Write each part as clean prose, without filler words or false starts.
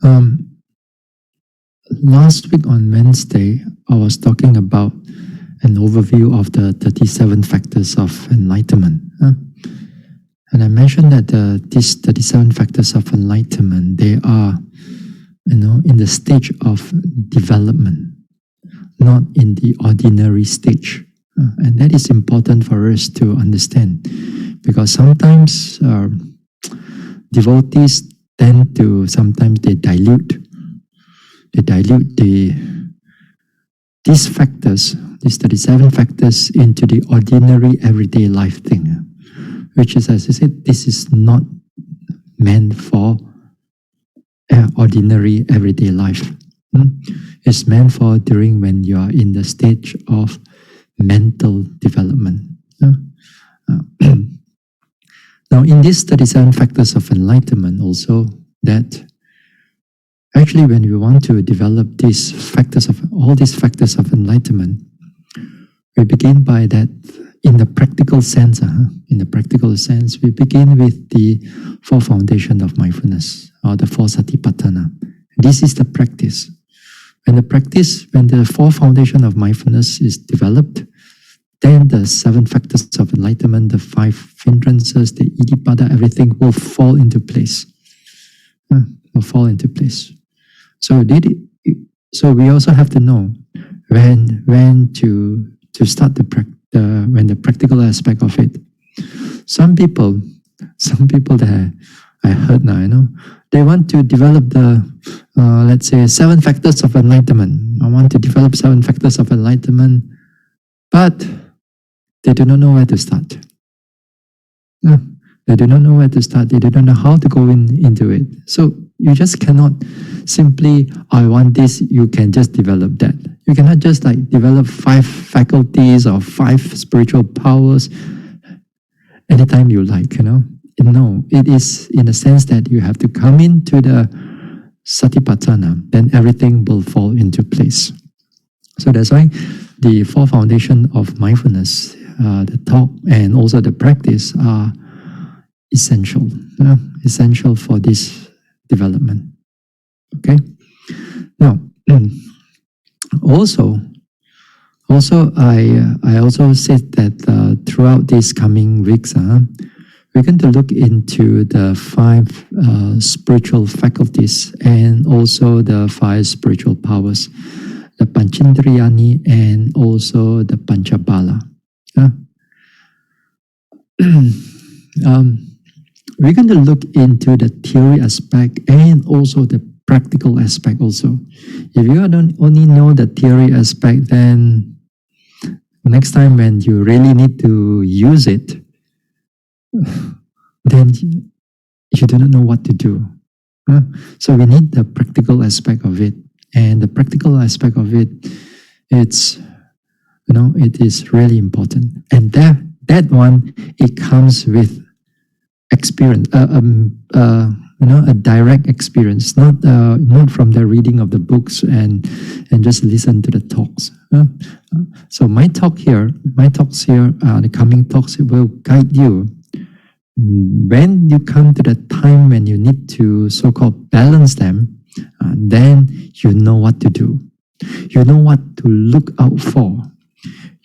Um, Last week on Wednesday, I was talking about an overview of the 37 factors of enlightenment. And I mentioned that these 37 factors of enlightenment, they are, in the stage of development, not in the ordinary stage. And that is important for us to understand, because sometimes devotees tend to, sometimes they dilute these factors, these 37 factors, into the ordinary everyday life thing, which is, as I said, this is not meant for ordinary everyday life. It's meant for during when you are in the stage of mental development. Now, in these 37 factors of enlightenment also, that actually when we want to develop all these factors of enlightenment, we begin by that in the practical sense. In the practical sense, we begin with the four foundations of mindfulness, or the four satipatthana. This is the practice. When the four foundations of mindfulness is developed, then the 7 factors of enlightenment, the 5 hindrances, the iddhipada, everything will fall into place. So we also have to know when to start when the practical aspect of it. Some people that I heard now, they want to develop the let's say 7 factors of enlightenment. I want to develop 7 factors of enlightenment, but they do not know where to start. They do not know where to start. They do not know how to go into it. So you just cannot simply, I want this, you can just develop that. You cannot just develop 5 faculties or 5 spiritual powers anytime you like, No, it is in the sense that you have to come into the satipatthana, then everything will fall into place. So that's why the 4 foundations of mindfulness, the talk and also the practice are essential for this development. Okay. Now, also I also said that throughout these coming weeks, we're going to look into the 5 spiritual faculties and also the 5 spiritual powers, the Panchindriyani and also the Panchabala. We're going to look into the theory aspect and also the practical aspect also. If you don't only know the theory aspect, then next time when you really need to use it, then you do not know what to do. So we need the practical aspect of it. And the practical aspect of it, it is really important. And that one, it comes with experience, a direct experience, not from the reading of the books and just listen to the talks. So my talks here, the coming talks, will guide you. When you come to the time when you need to so-called balance them, then you know what to do. You know what to look out for.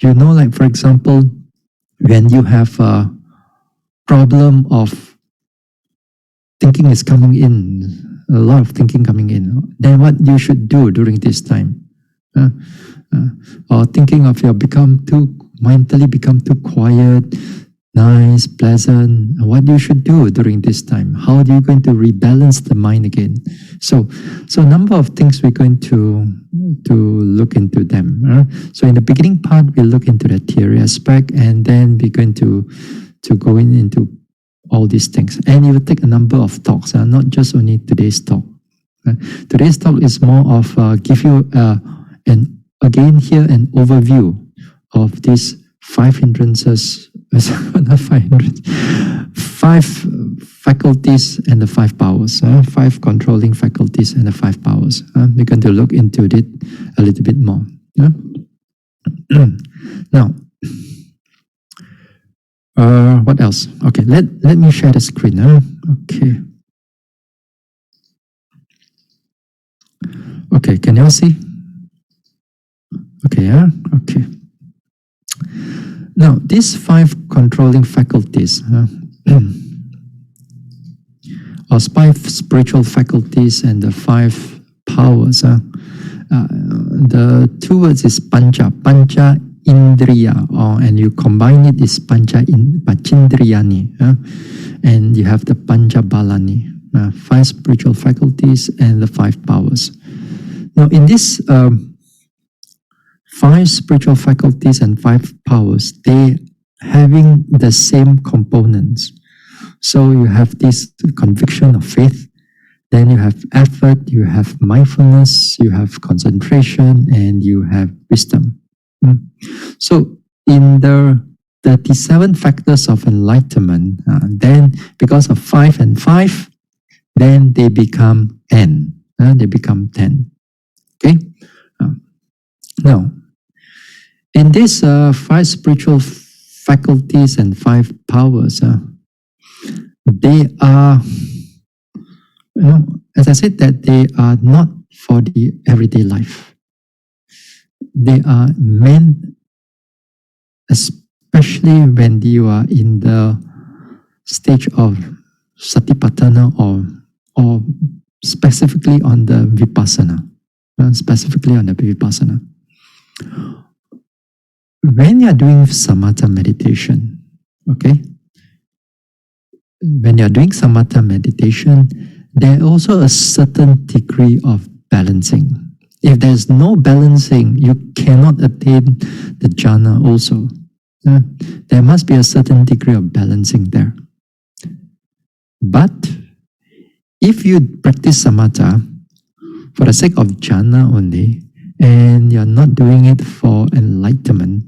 For example, when you have a problem of thinking is coming in, a lot of thinking coming in, then what you should do during this time? Or thinking of mentally become too quiet, nice, pleasant, what you should do during this time? How are you going to rebalance the mind again? So a number of things we're going to look into them. So in the beginning part, we'll look into the theory aspect, and then we're going to go into all these things. And it will take a number of talks, not just only today's talk. Today's talk is more of give you an overview of these 5 hindrances, not 5 hindrances, 5 faculties and the 5 powers, 5 controlling faculties and the 5 powers. We're going to look into it a little bit more. Now, what else? Okay, let me share the screen. Okay. Okay, can you all see? Okay, yeah, okay. Now, these 5 controlling faculties, or 5 spiritual faculties and the 5 powers, the 2 words is pancha indriya, and you combine it is pachindriyani, and you have the pancha balani, 5 spiritual faculties and the 5 powers. Now, in this 5 spiritual faculties and 5 powers, they having the same components. So you have this conviction of faith, then you have effort, you have mindfulness, you have concentration, and you have wisdom. So in the 37 factors of enlightenment, then because of 5 and 5, then they become 10. They become 10. Okay? Now, in these 5 spiritual faculties and 5 powers, they are, as I said, that they are not for the everyday life. They are meant, especially when you are in the stage of satipatthana or specifically on the vipassana. When you are doing samatha meditation, okay? When you are doing samatha meditation, there is also a certain degree of balancing. If there's no balancing, you cannot attain the jhana also. There must be a certain degree of balancing there. But if you practice samatha for the sake of jhana only, and you're not doing it for enlightenment,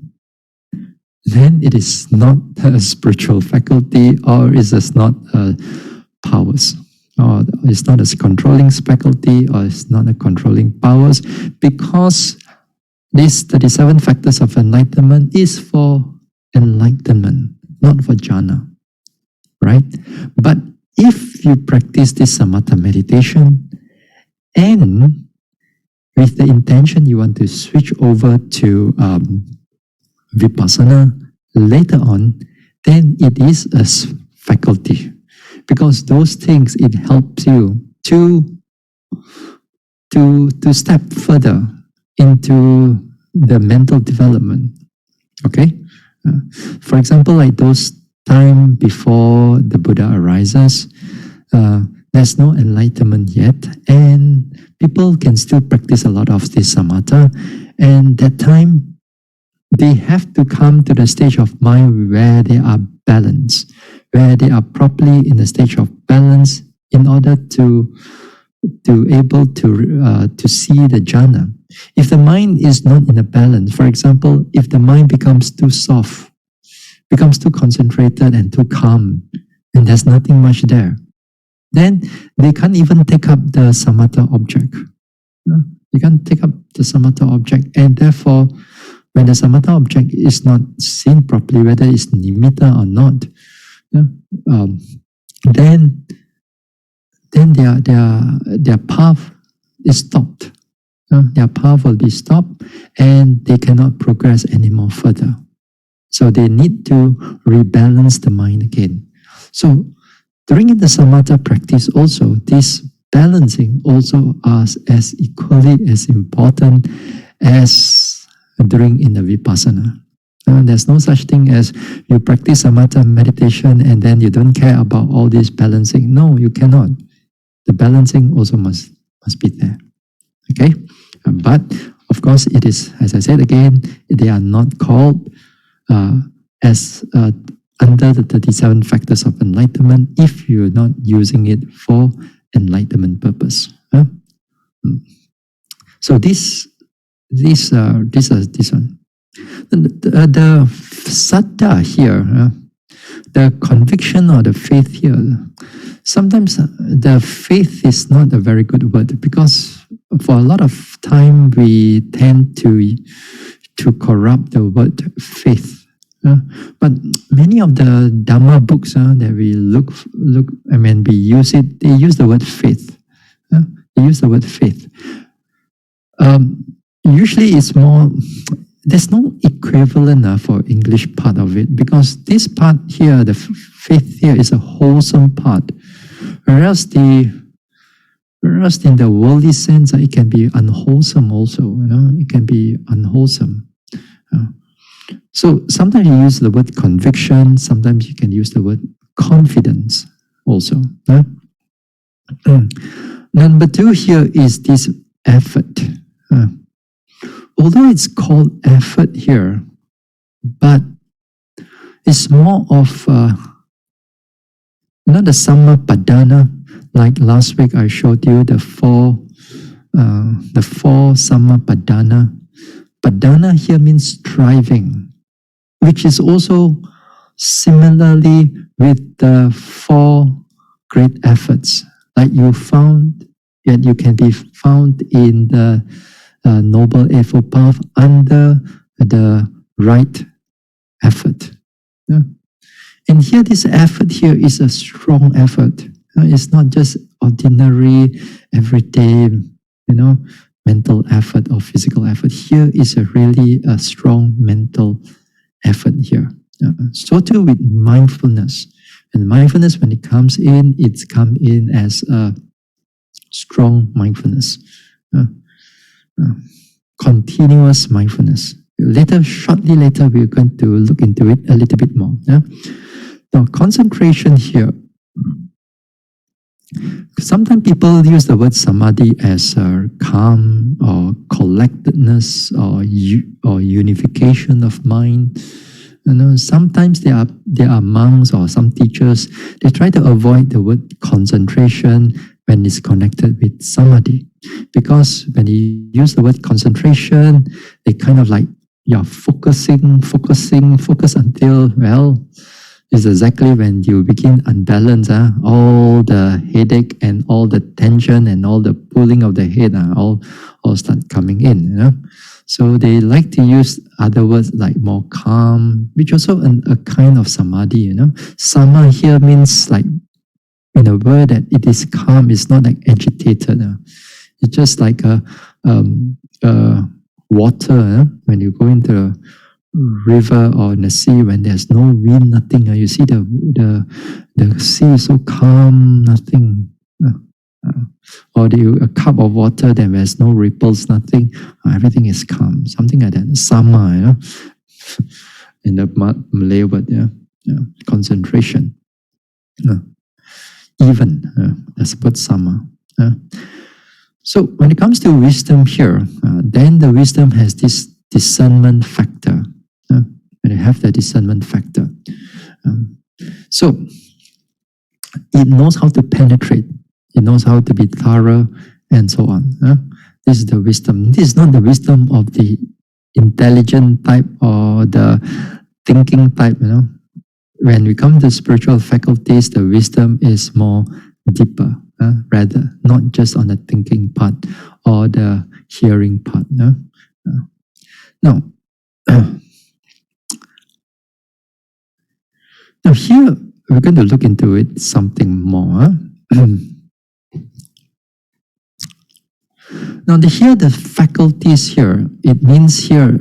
then it is not a spiritual faculty, or it is not powers, or it's not a controlling faculty, or it's not a controlling powers, because these 37 factors of enlightenment is for enlightenment, not for jhana, right? But if you practice this samatha meditation and with the intention you want to switch over to vipassana later on, then it is a faculty, because those things, it helps you to step further into the mental development. Okay, for example, like those time before the Buddha arises, there's no enlightenment yet, and people can still practice a lot of this samatha, and that time they have to come to the stage of mind where they are balanced, where they are properly in the stage of balance in order to able to see the jhana. If the mind is not in a balance, for example, if the mind becomes too soft, becomes too concentrated and too calm, and there's nothing much there, then they can't even take up the samatha object. They can't take up the samatha object, and therefore, when the samatha object is not seen properly, whether it's nimitta or not, then their path is stopped. Their path will be stopped, and they cannot progress anymore further. So they need to rebalance the mind again. So during the samatha practice also, this balancing also is as equally as important as during in the vipassana. There's no such thing as you practice samatha meditation and then you don't care about all this balancing. No, you cannot. The balancing also must be there. Okay? But of course, it is, as I said again, they are not called as under the 37 factors of enlightenment if you're not using it for enlightenment purpose. So this one. The saddha here, the conviction or the faith here, sometimes the faith is not a very good word, because for a lot of time we tend to corrupt the word faith. But many of the Dhamma books that we look, we use it, they use the word faith. They use the word faith. Usually it's more, there's no equivalent for English part of it, because this part here, the faith here, is a wholesome part, whereas in the worldly sense, it can be unwholesome also. It can be unwholesome. So sometimes you use the word conviction, sometimes you can use the word confidence also. Number 2 here is this effort. Although it's called effort here, but it's more of the sammapadana. Like last week I showed you the four sammapadana. Padana here means striving, which is also similarly with the 4 great efforts. Like you can be found in the Noble Eightfold Path under the right effort. And here, this effort here is a strong effort. It's not just ordinary, everyday, mental effort or physical effort. Here is really a strong mental effort here. So too with mindfulness. And mindfulness, when it comes in, it's come in as a strong mindfulness. Continuous mindfulness. Shortly later, we're going to look into it a little bit more. Now, concentration here. Sometimes people use the word samadhi as calm or collectedness or unification of mind. Sometimes there are monks or some teachers, they try to avoid the word concentration when it's connected with samadhi. Because when you use the word concentration, they kind of like you're focus until, it's exactly when you begin unbalance, all the headache and all the tension and all the pulling of the head all start coming in. So they like to use other words like more calm, which also a kind of samadhi. Sama here means like, in a word that it is calm, it's not like agitated. It's just like a water. When you go into the river or in the sea, when there's no wind, nothing, you see the sea is so calm, nothing. Or a cup of water, then there's no ripples, nothing. Everything is calm, something like that. Sama, in the Malay word, concentration. Even, that's what sama. So when it comes to wisdom here, then the wisdom has this discernment factor. And it have the discernment factor. So it knows how to penetrate. It knows how to be thorough and so on. This is the wisdom. This is not the wisdom of the intelligent type or the thinking type. When we come to spiritual faculties, the wisdom is more deeper, rather, not just on the thinking part or the hearing part. Now, now here, we're going to look into it something more. Now, here, the faculties here, it means here,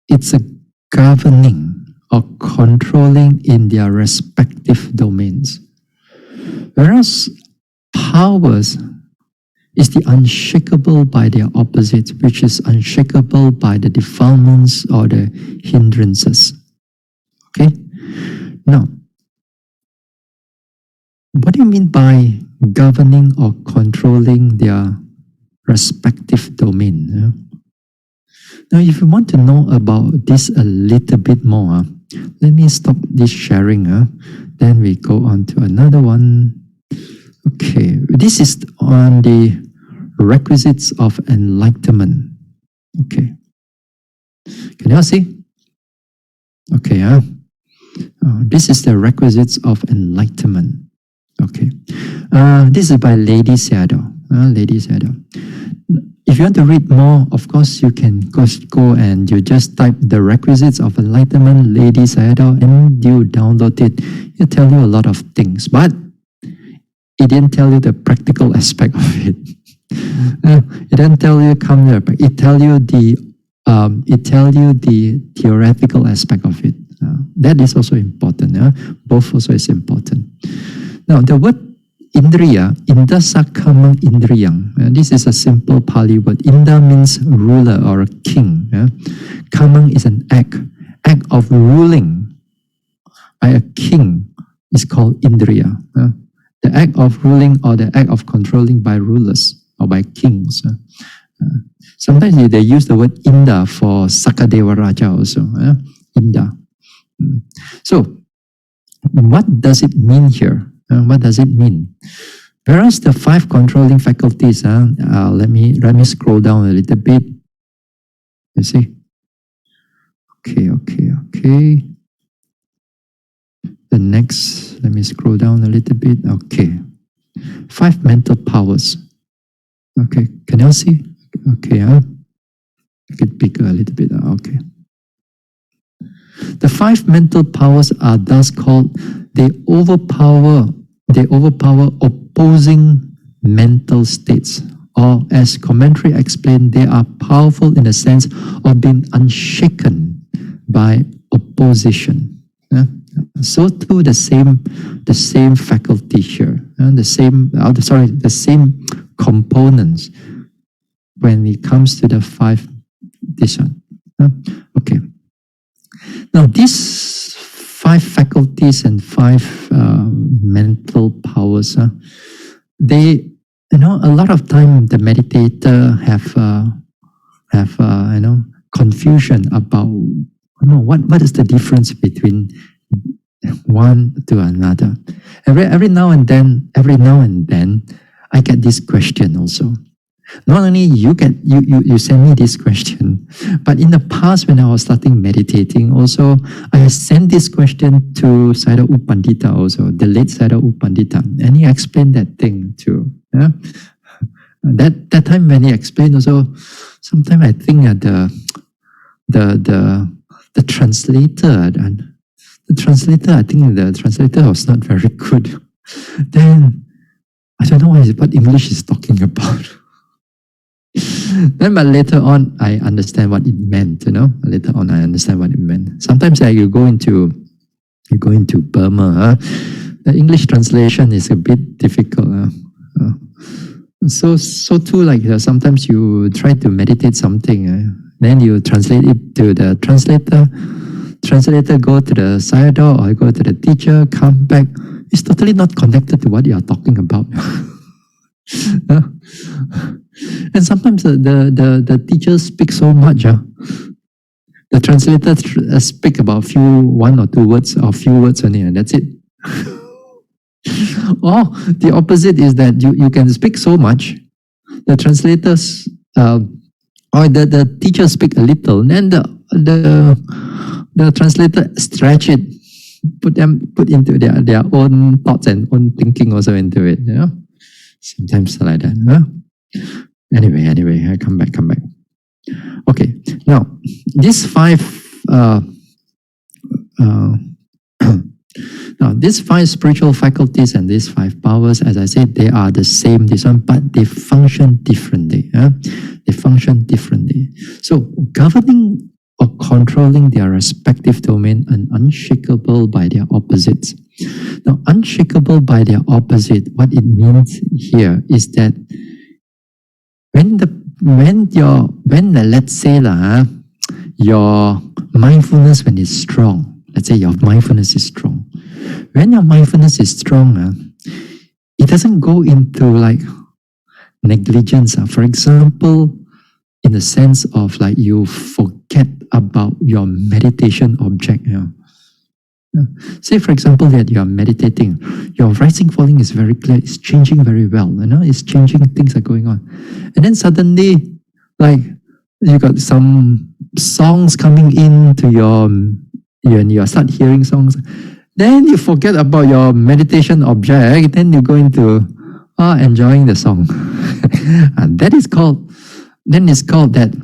it's a governing or controlling in their respective domains. Whereas powers is the unshakable by their opposite, which is unshakable by the defilements or the hindrances. Okay? Now, what do you mean by governing or controlling their respective domain? Now, if you want to know about this a little bit more, let me stop this sharing. Then we go on to another one. Okay, this is on the requisites of enlightenment. Okay, can you all see? Okay, this is the requisites of enlightenment. Okay, this is by Lady Sayadaw. Lady Sayadaw. If you want to read more, of course, you can go and you just type the requisites of enlightenment, Lady Sayadaw, and you download it. It'll tell you a lot of things, but it didn't tell you the practical aspect of it. It doesn't tell you come there, but it tell you the theoretical aspect of it. That is also important. Both also is important. Now the word Indriya, Indasa Kamang Indriyang. This is a simple Pali word. Inda means ruler or a king. Kamang is an act of ruling by a king is called Indriya. The act of ruling or the act of controlling by rulers or by kings. Sometimes they use the word Inda for Sakadeva Raja also. Inda. So, what does it mean here? What does it mean? Whereas the 5 controlling faculties, let me scroll down a little bit. You see? Okay. The next, let me scroll down a little bit. Okay. 5 mental powers. Okay, can you see? Okay, make it bigger a little bit. Okay. The 5 mental powers are thus called, they overpower opposing mental states, or as commentary explained, they are powerful in the sense of being unshaken by opposition. So too the same faculty here, the same components when it comes to the 5 this one. Okay. Now these 5 faculties and 5 mental powers, they, a lot of time the meditator have confusion about what is the difference between one to another. Every now and then, I get this question also. Not only you send me this question, but in the past when I was starting meditating also, I sent this question to Sayadaw Pandita also, the late Sayadaw Pandita, and he explained that thing too. That time when he explained also, sometimes I think that the translator, I think the translator was not very good. Then I don't know what English is talking about. Then, but later on, I understand what it meant. Later on, I understand what it meant. Sometimes, you go into Burma. The English translation is a bit difficult. So too, sometimes you try to meditate something, then you translate it to the translator. Translator go to the Sayadaw or go to the teacher, come back. It's totally not connected to what you are talking about. And sometimes the teacher speaks so much. The translator speak about 1 or 2 words or few words only, and that's it. Or the opposite is that you can speak so much, the translators or the teacher speak a little, then the translator stretch it, put into their own thoughts and own thinking also into it. Sometimes like that. Anyway, I come back. Okay, now these 5 now these 5 spiritual faculties and these 5 powers, as I said, they are the same, this one, but they function differently. They function differently. So governing or controlling their respective domain and unshakable by their opposites. Now, unshakable by their opposite, what it means here is that let's say your mindfulness when it's strong, let's say your mindfulness is strong. When your mindfulness is strong, it doesn't go into negligence. For example, in the sense of you forget about your meditation object. Say, for example, that you are meditating, your rising, falling is very clear, it's changing very well, it's changing, things are going on. And then suddenly, you got some songs coming into and you start hearing songs, then you forget about your meditation object, then you go into enjoying the song. And that is called that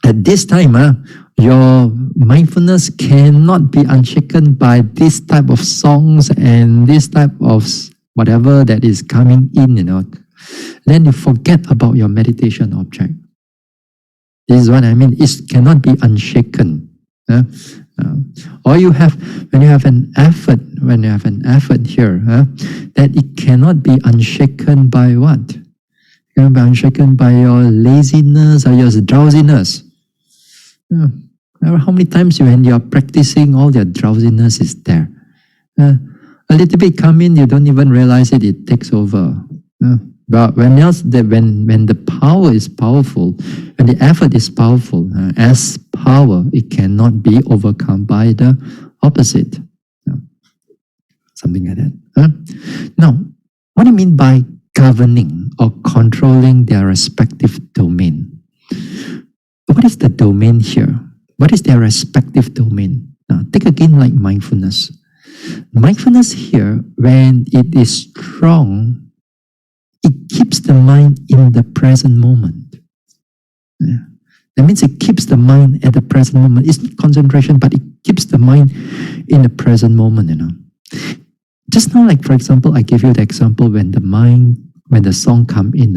at this time, your mindfulness cannot be unshaken by this type of songs and this type of whatever that is coming in, then you forget about your meditation object. This is what I mean. It cannot be unshaken. Or you have, when you have an effort here, that it cannot be unshaken by what? It cannot be unshaken by your laziness or your drowsiness. How many times when you are practicing, all your drowsiness is there. A little bit come in, you don't even realize it, it takes over. But when the power is powerful, when the effort is powerful, as power, it cannot be overcome by the opposite. Something like that. Now, what do you mean by governing or controlling their respective domain? What is the domain here? What is their respective domain? Now, take again like mindfulness. Mindfulness here, when it is strong, it keeps the mind in the present moment. That means it keeps the mind at the present moment. It's not concentration, but it keeps the mind in the present moment, Just now, like for example, I give you the example when the song come in.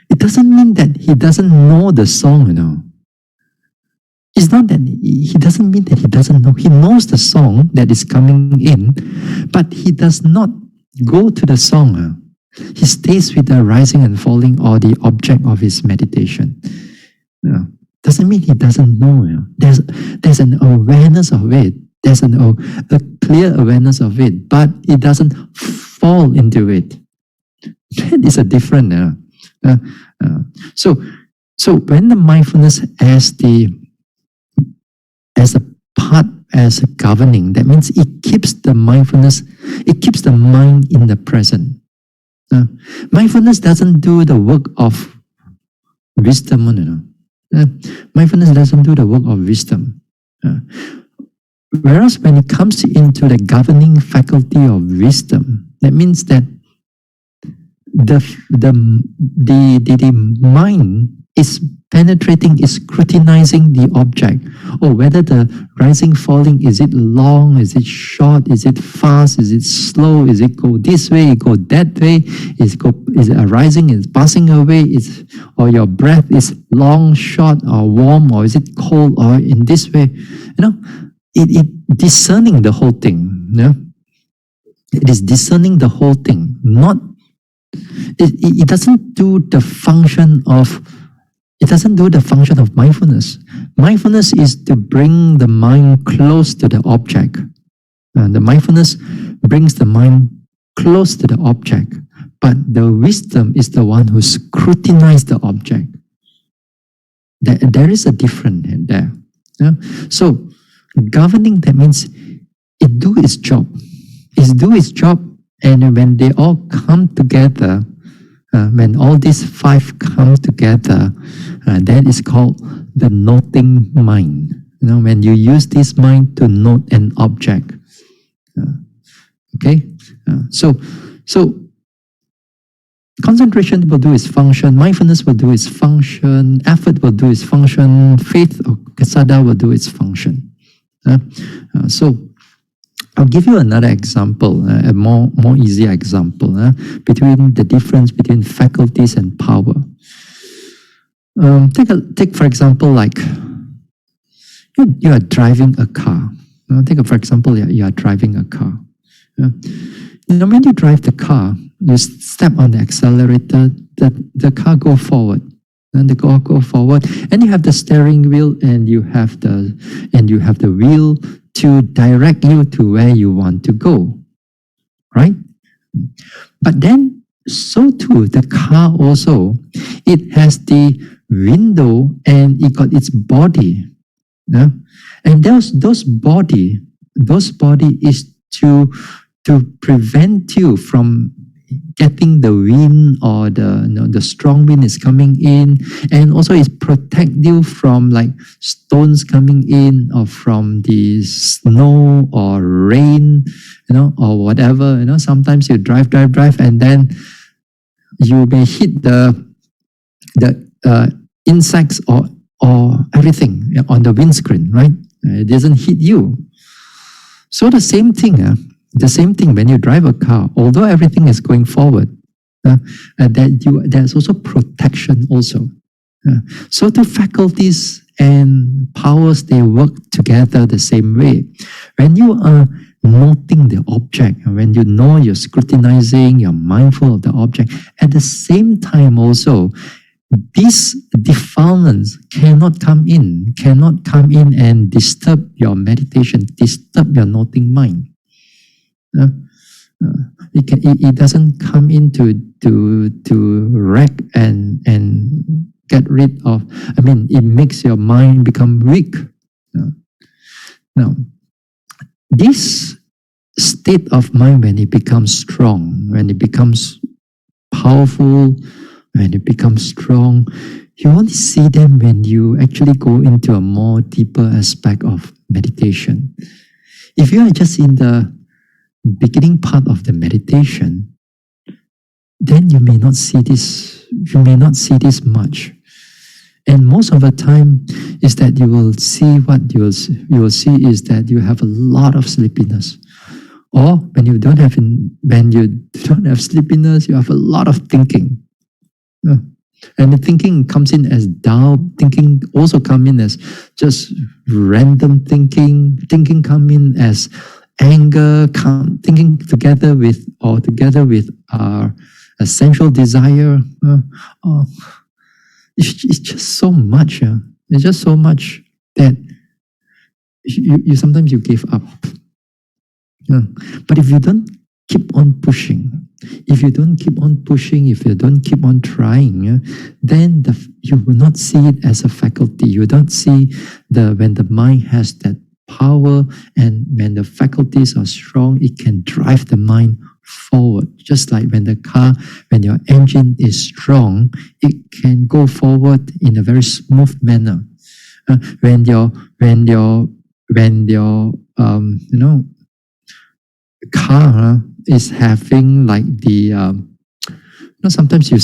It doesn't mean that he doesn't know the song, It's not that he doesn't mean that he doesn't know. He knows the song that is coming in, but he does not go to the song. He stays with the rising and falling or the object of his meditation. Doesn't mean he doesn't know. There's an awareness of it. There's a clear awareness of it, but it doesn't fall into it. That is a different. So when the mindfulness as a part, as a governing, that means it keeps the mindfulness, it keeps the mind in the present. Mindfulness doesn't do the work of wisdom. Mindfulness doesn't do the work of wisdom. Whereas when it comes into the governing faculty of wisdom, that means that the mind is penetrating, is scrutinizing the object. Whether the rising, falling, is it long, is it short, is it fast, is it slow, is it go this way, go that way, is it arising, is passing away, or your breath is long, short, or warm, or is it cold, or in this way, it discerning the whole thing. It is discerning the whole thing. It doesn't do the function of. It doesn't do the function of mindfulness. Mindfulness is to bring the mind close to the object. The mindfulness brings the mind close to the object, but the wisdom is the one who scrutinizes the object. There is a difference there. So governing, that means it do its job. It do its job, and when they all come together, when all these five come together, that is called the noting mind. When you use this mind to note an object. So concentration will do its function, mindfulness will do its function, effort will do its function, faith or Sayadaw will do its function. So I'll give you another example, a more easier example, between the difference between faculties and power. Take for example, like you are driving a car. For example, you are driving a car. When you drive the car, you step on the accelerator, the car go forward. And the car go forward, and you have the steering wheel, and you have the wheel to direct you to where you want to go, right? But then, so too, the car also, it has the window and it got its body. And those body is to prevent you from getting the wind, or the strong wind is coming in, and also it protect you from like stones coming in, or from the snow or rain, or whatever. Sometimes you drive, and then you may hit the insects or everything on the windscreen, right? It doesn't hit you. So the same thing when you drive a car, although everything is going forward, There's also protection also. So the faculties and powers, they work together the same way. When you are noting the object, when you know you're scrutinizing, you're mindful of the object, at the same time also, these defilements cannot come in and disturb your meditation, disturb your noting mind. It doesn't come in to wreck and get rid of. It makes your mind become weak. Now, this state of mind, when it becomes strong, when it becomes powerful, when it becomes strong, you only see them when you actually go into a more deeper aspect of meditation. If you are just in the beginning part of the meditation, then you may not see this. You may not see this much. And most of the time is that you will see what you will see is that you have a lot of sleepiness. Or when you don't have sleepiness, you have a lot of thinking. And the thinking comes in as doubt. Thinking also come in as just random thinking. Thinking come in as anger. Thinking together with our essential desire. It's just so much. It's just so much that you sometimes you give up. But if you don't keep on pushing, if you don't keep on trying, then you will not see it as a faculty. You don't see when the mind has that power, and when the faculties are strong, it can drive the mind forward. Just like when your engine is strong, it can go forward in a very smooth manner. When your car is having like the sometimes you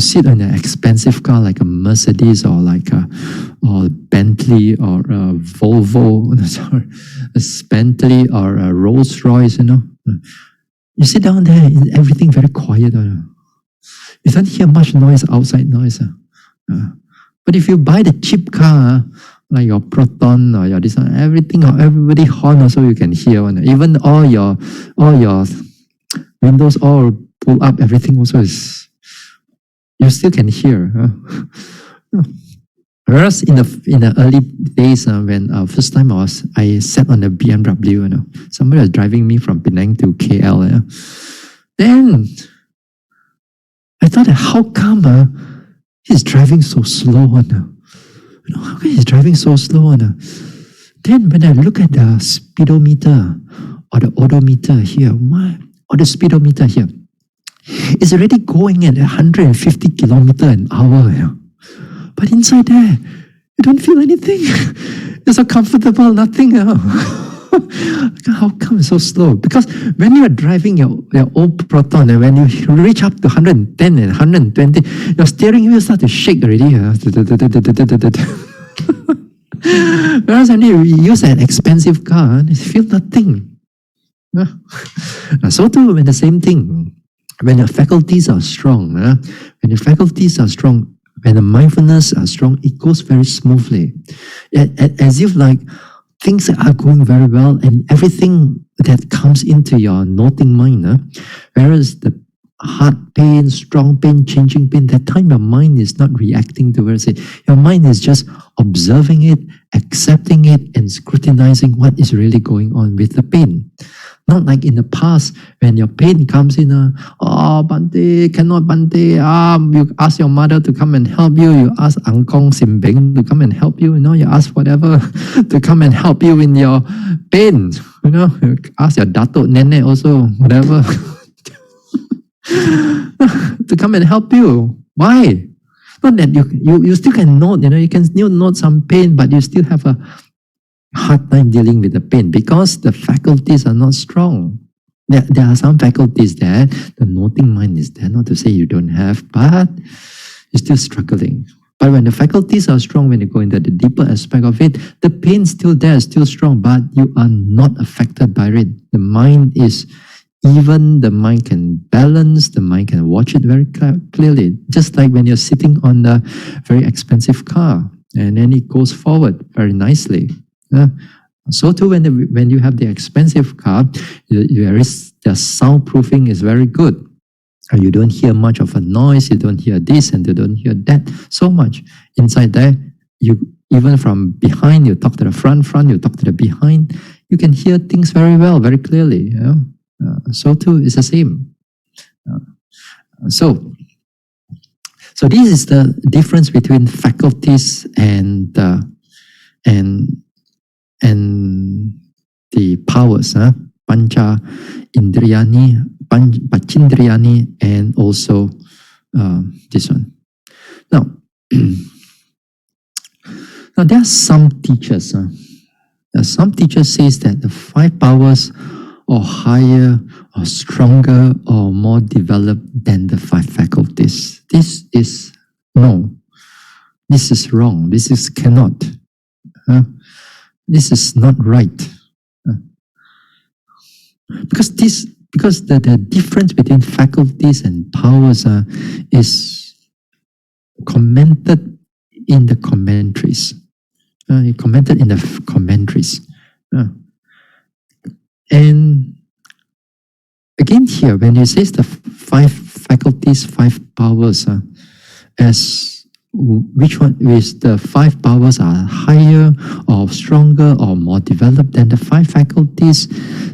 sit in an expensive car like a Mercedes or like a Bentley or a Volvo, a Bentley or a Rolls Royce, You sit down there, everything very quiet. You don't hear much noise, outside noise. But if you buy the cheap car, like your Proton or your this one, everybody horn also you can hear. Even all your windows all pull up, everything also is, you still can hear. Whereas in the early days, when first time I sat on a BMW, somebody was driving me from Penang to KL. Then I thought, how come he's driving so slow? How come he's driving so slow? Then when I look at the speedometer or the odometer here, or the speedometer here, it's already going at 150 kilometers an hour. But inside there, you don't feel anything. It's so comfortable, nothing. How come it's so slow? Because when you are driving your old Proton, and when you reach up to 110 and 120, your steering wheel starts to shake already. Whereas when you use an expensive car, you feel nothing. So too, when the same thing, when your faculties are strong, when the mindfulness are strong, it goes very smoothly. As if like things are going very well, and everything that comes into your noting mind, whereas the heart pain, strong pain, changing pain, that time your mind is not reacting towards it. Your mind is just observing it, accepting it, and scrutinizing what is really going on with the pain. Not like in the past, when your pain comes in, Bhante, cannot Bhante, you ask your mother to come and help you, you ask Angkong Simbing to come and help you, you ask whatever to come and help you in your pain, you ask your Dato Nene also, whatever, to come and help you. Why? Not that you still can note, you can still note some pain, but you still have a hard time dealing with the pain because the faculties are not strong. There are some faculties there, the noting mind is there, not to say you don't have, but you're still struggling. But when the faculties are strong, when you go into the deeper aspect of it, the pain still there, still strong, but you are not affected by it. The mind is even the mind can balance, the mind can watch it very clearly. Just like when you're sitting on a very expensive car and then it goes forward very nicely. So too when you have the expensive car, the soundproofing is very good. You don't hear much of a noise, you don't hear this and you don't hear that so much. Inside there, you even from behind, you talk to the front, you talk to the behind, you can hear things very well, very clearly. So too is the same. So this is the difference between faculties and the powers, pancha indriyani, pachindriyani, and also this one. Now, now there are some teachers. Some teachers says that the 5 powers are higher or stronger or more developed than the 5 faculties. This is no. This is wrong. This is cannot. This is not right. Because the difference between faculties and powers is commented in the commentaries. Commented in the commentaries. And again here, when it says the 5 faculties, 5 powers, as which one is the 5 powers are higher or stronger or more developed than the 5 faculties,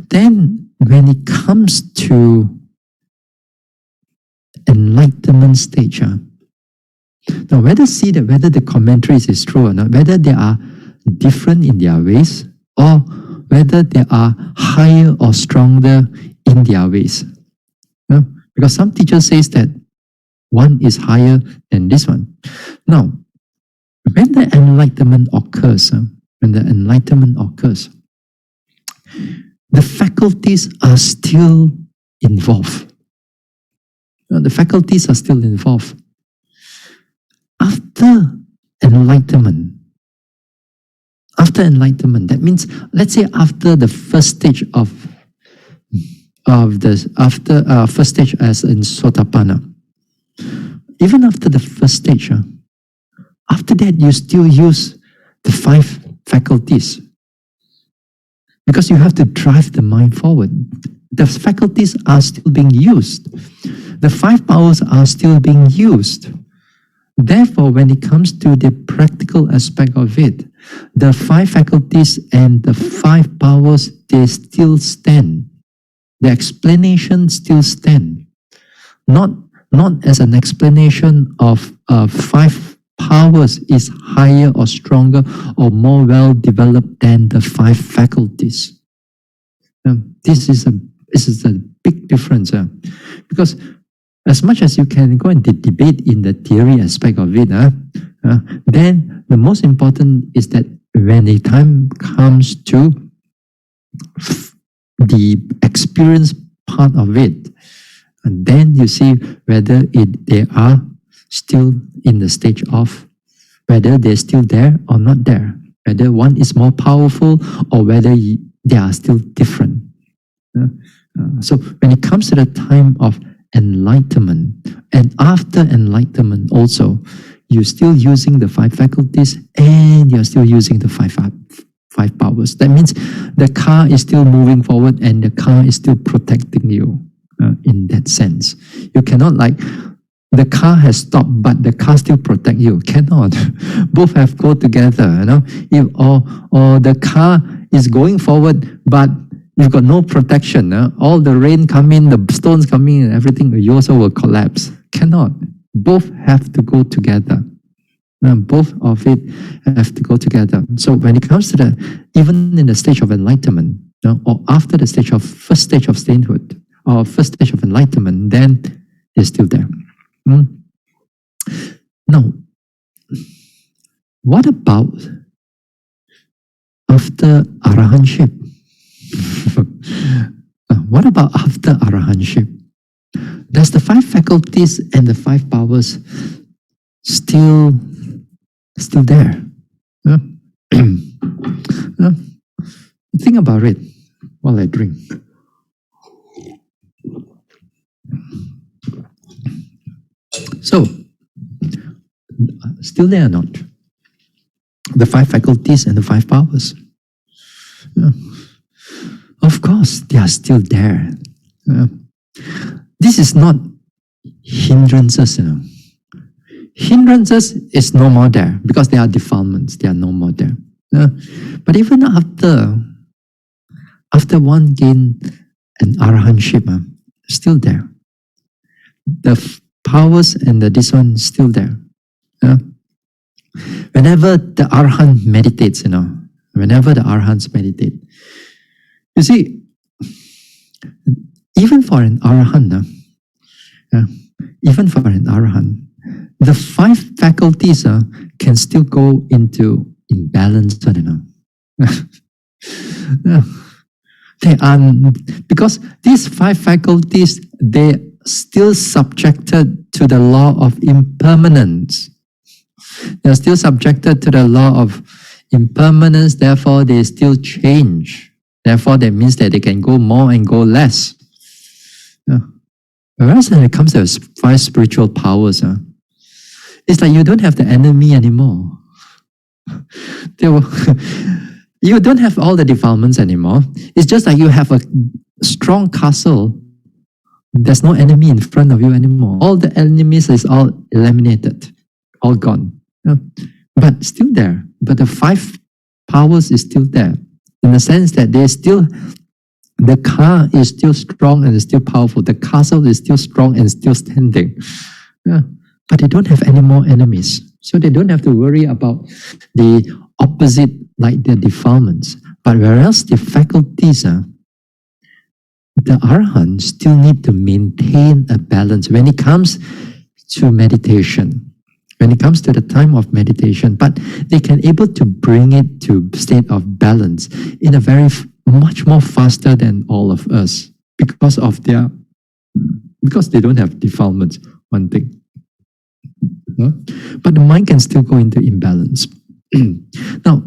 then when it comes to enlightenment stage, now whether the commentaries is true or not, whether they are different in their ways or whether they are higher or stronger in their ways. Because some teachers says that one is higher than this one. Now, when the enlightenment occurs, the faculties are still involved. The faculties are still involved. After enlightenment, that means, let's say after the first stage first stage as in Sotapanna, even after the first stage, after that you still use the 5 faculties because you have to drive the mind forward. The faculties are still being used. The 5 powers are still being used. Therefore, when it comes to the practical aspect of it, the 5 faculties and the 5 powers, they still stand. The explanation still stand. Not as an explanation of 5 powers is higher or stronger or more well developed than the 5 faculties. This is a big difference. Because as much as you can go and debate in the theory aspect of it, then the most important is that when the time comes to the experience part of it, and then you see whether they are still in the stage of, whether they're still there or not there, whether one is more powerful or whether they are still different. So when it comes to the time of enlightenment, and after enlightenment also, you're still using the 5 faculties and you're still using the 5 powers. That means the car is still moving forward and the car is still protecting you in that sense. You cannot the car has stopped but the car still protect you. Cannot. Both have go together. Or the car is going forward but you've got no protection. All the rain come in, the stones come in and everything, you also will collapse. Cannot. Both have to go together. Both of it have to go together. So when it comes to even in the stage of enlightenment, or after the first stage of sainthood, or first stage of enlightenment, then they're still there. Now, what about after arahantship? What about after arahantship? Does the 5 faculties and the 5 powers still there? Think about it while I drink. So, still there or not? The 5 faculties and the 5 powers. Yeah. Of course, they are still there. This is not hindrances. Hindrances is no more there because they are defilements. They are no more there. But even after one gain an arahantship, still there. The powers and this one still there. Whenever the arahant meditates, whenever the arahants meditate, you see, even for an arahant, the 5 faculties can still go into imbalance. They are, because these 5 faculties, they still subjected to the law of impermanence. They are still subjected to the law of impermanence, therefore they still change. Therefore that means that they can go more and go less. Whereas when it comes to 5 spiritual powers, it's like you don't have the enemy anymore. You don't have all the defilements anymore. It's just like you have a strong castle. There's no enemy in front of you anymore. All the enemies is all eliminated, all gone. But still there. But the 5 powers is still there, in the sense that the car is still strong and is still powerful. The castle is still strong and still standing. But they don't have any more enemies. So they don't have to worry about the opposite, like the defilements. But whereas the faculties, the arahants still need to maintain a balance when it comes to meditation. When it comes to the time of meditation, but they can able to bring it to state of balance in a very much more faster than all of us because they don't have defilements, one thing. But the mind can still go into imbalance. Now,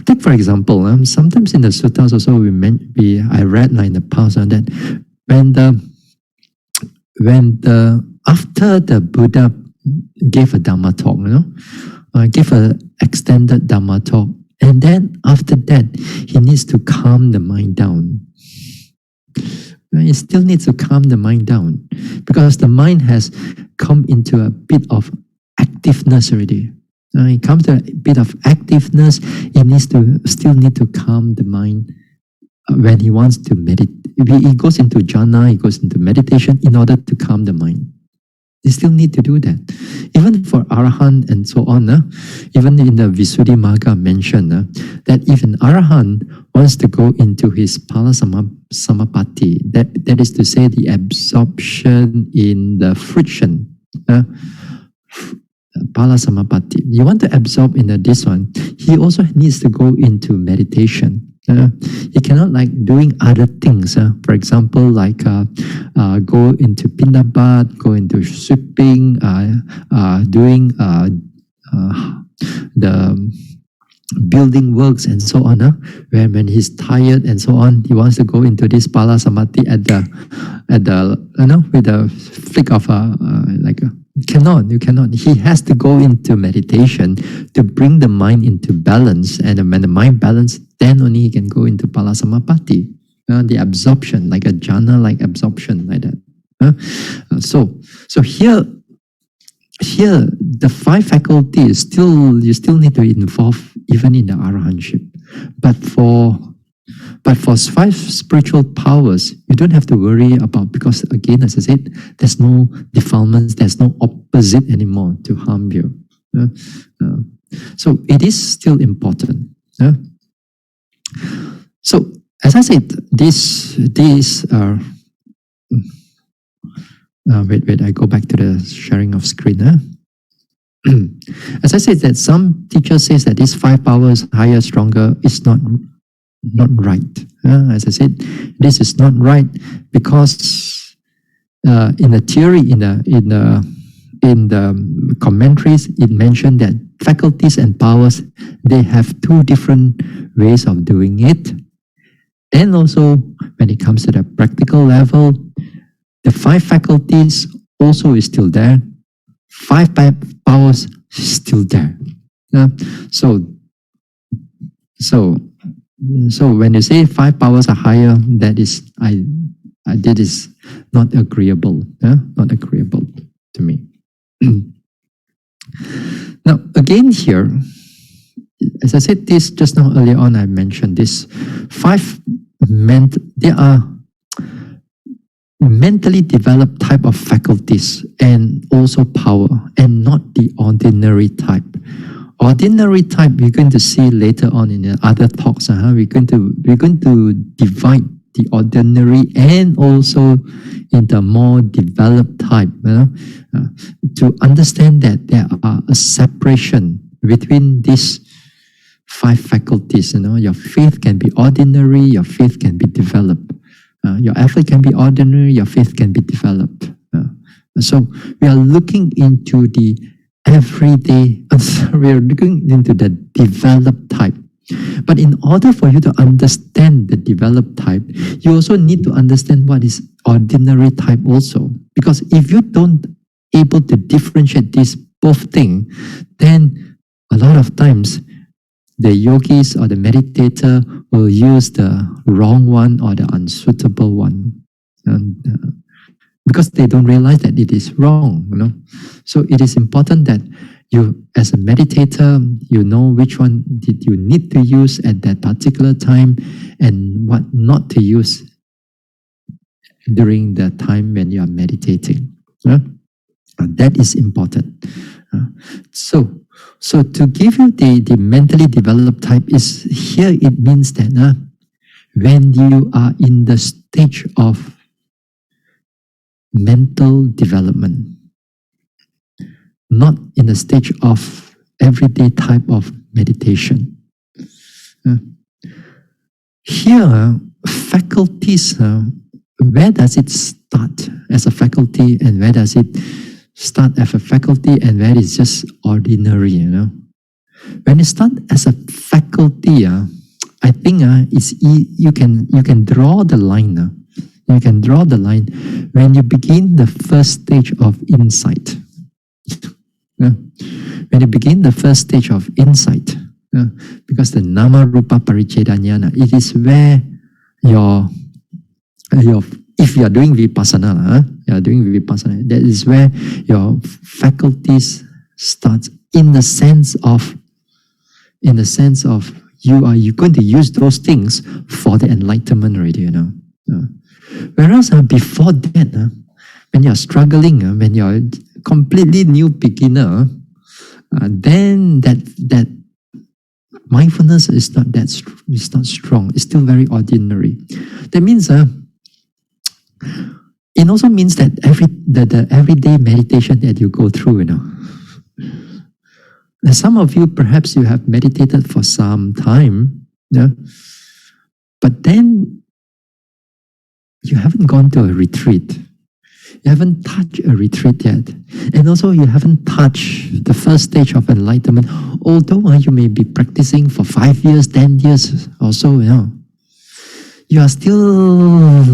take for example, sometimes in the suttas also I read in the past that after the Buddha gave a Dhamma talk, gave an extended Dhamma talk, and then after that, he needs to calm the mind down. He still needs to calm the mind down because the mind has come into a bit of activeness already. It comes to a bit of activeness. It still need to calm the mind when he wants to meditate. He goes into jhana, he goes into meditation in order to calm the mind. They still need to do that. Even for arahant and so on, even in the Visuddhimagga mentioned that if an arahant wants to go into his pala samapatti, that is to say the absorption in the friction, pala samapatti. You want to absorb in this one, he also needs to go into meditation. He cannot doing other things. For example, go into pindabat, go into sweeping, doing the building works and so on. When he's tired and so on, he wants to go into this pala samadhi with the flick of you cannot. He has to go into meditation to bring the mind into balance, and when the mind balance, then only he can go into pala samapatti, the absorption, like a jhana-like absorption, like that. So here the 5 faculties you still need to involve even in the arahantship. But for 5 spiritual powers, you don't have to worry about, because again, as I said, there's no defilements, there's no opposite anymore to harm you. So it is still important. So as I said, these are. Wait, I go back to the sharing of screen. As I said, that some teachers say that these 5 powers, higher, stronger, is not right. As I said, this is not right because in the theory, in the commentaries, it mentioned that faculties and powers, they have 2 different ways of doing it. And also, when it comes to the practical level, the 5 faculties also is still there. five powers still there. So when you say five powers are higher, that is not agreeable. Not agreeable to me. Now again here, as I said this just now earlier on, I mentioned this they are mentally developed type of faculties and also power, and not the ordinary type. Ordinary type we're going to see later on in the other talks. We're going to divide the ordinary and also in the more developed type, to understand that there are a separation between these five faculties. Your faith can be ordinary, your faith can be developed. Your effort can be ordinary, your faith can be developed. So we are looking into the everyday, we are looking into the developed type. But in order for you to understand the developed type, you also need to understand what is ordinary type also. Because if you don't able to differentiate these both things, then a lot of times the yogis or the meditator will use the wrong one or the unsuitable one. Because they don't realize that it is wrong. So it is important that you, as a meditator, you know which one did you need to use at that particular time and what not to use during the time when you are meditating. That is important. So to give you the mentally developed type is here, it means that when you are in the stage of mental development, not in the stage of everyday type of meditation. Here, faculties, where does it start as a faculty and where does it start as a faculty and where is just ordinary? When it starts as a faculty, I think you can draw the line. You can draw the line when you begin the first stage of insight. When you begin the first stage of insight, because the nama rupa parichedanyana, it is where if you are doing vipassana, that is where your faculties start in the sense of you're going to use those things for the enlightenment already. Whereas before that, when you're struggling, when you're a completely new beginner, then that mindfulness is not strong. It's still very ordinary. That means it also means that the everyday meditation that you go through, and some of you perhaps you have meditated for some time, but then you haven't gone to a retreat. You haven't touched a retreat yet. And also you haven't touched the first stage of enlightenment. Although you may be practicing for 5 years, 10 years or so, you are still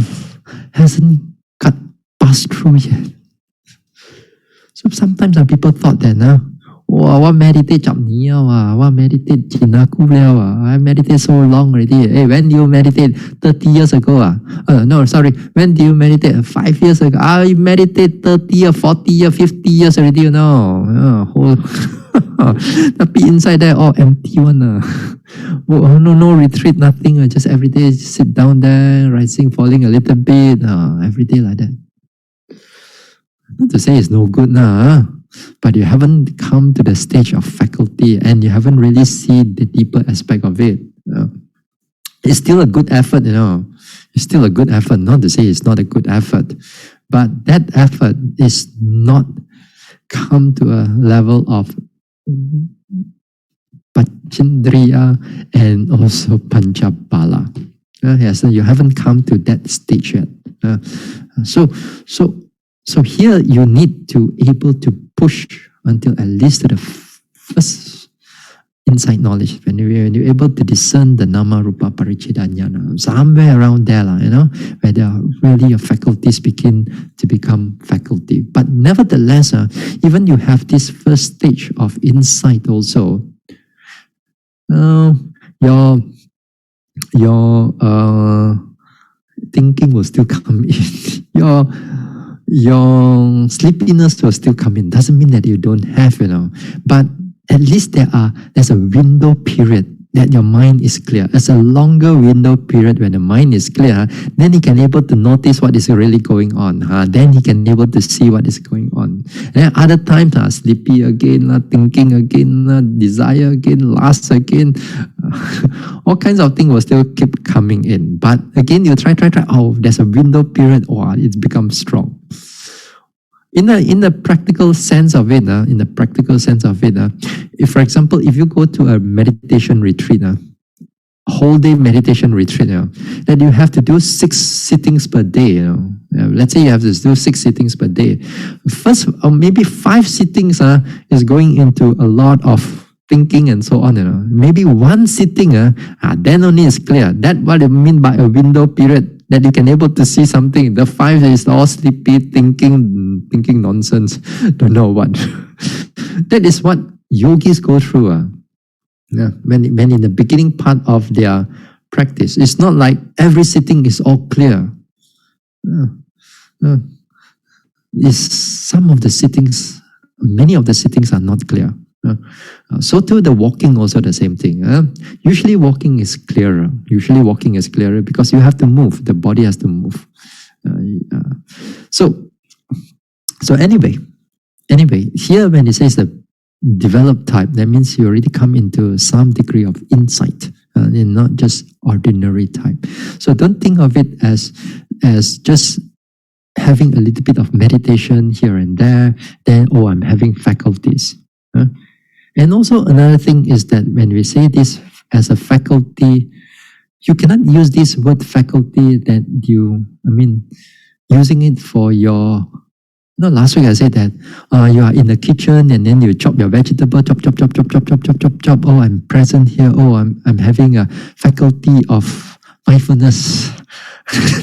hasn't got passed through yet. So sometimes people thought that, I meditate I meditate jinaku I meditate so long already. Hey, when do you meditate? 30 years ago? No, sorry. When do you meditate? 5 years ago. I meditate 30 or 40 or 50 years already, whole tapi inside there all empty one. No retreat, nothing. Just every day just sit down there, rising, falling a little bit. Every day like that. Not to say it's no good now. But you haven't come to the stage of faculty and you haven't really seen the deeper aspect of it. It's still a good effort, It's still a good effort, not to say it's not a good effort. But that effort is not come to a level of Pachindriya and also Panchabala. So you haven't come to that stage yet. So here you need to able to push until at least the first, in insight knowledge, when you're able to discern the nama rupa parichita jnana, somewhere around there, where there are really your faculties begin to become faculty. But nevertheless, even you have this first stage of insight also, your thinking will still come in. Your sleepiness will still come in. Doesn't mean that you don't have, but at least there's a window period that your mind is clear. There's a longer window period when the mind is clear, then he can able to notice what is really going on. Then he can able to see what is going on. And then other times, sleepy again, thinking again, desire again, lust again. All kinds of things will still keep coming in. But again, you try. Oh, there's a window period. Oh, it becomes strong. In the practical sense of it, if, for example, if you go to a meditation retreat, a whole day meditation retreat, that you have to do 6 sittings per day. Let's say you have to do 6 sittings per day. First, or maybe 5 sittings is going into a lot of thinking and so on. Maybe 1 sitting, then only is clear. That's what I mean by a window period, that you can able to see something. The 5 is all sleepy, thinking nonsense, don't know what. That is what yogis go through. When in the beginning part of their practice, it's not like every sitting is all clear. Some of the sittings, many of the sittings are not clear. So too the walking also the same thing. Usually walking is clearer. Because you have to move. The body has to move. So anyway, here when it says the developed type, that means you already come into some degree of insight, and not just ordinary type. So don't think of it as just having a little bit of meditation here and there, then, oh, I'm having faculties. And also another thing is that when we say this as a faculty, you cannot use this word faculty that using it for your, last week I said that you are in the kitchen and then you chop your vegetable, chop. Oh, I'm present here. Oh, I'm having a faculty of mindfulness.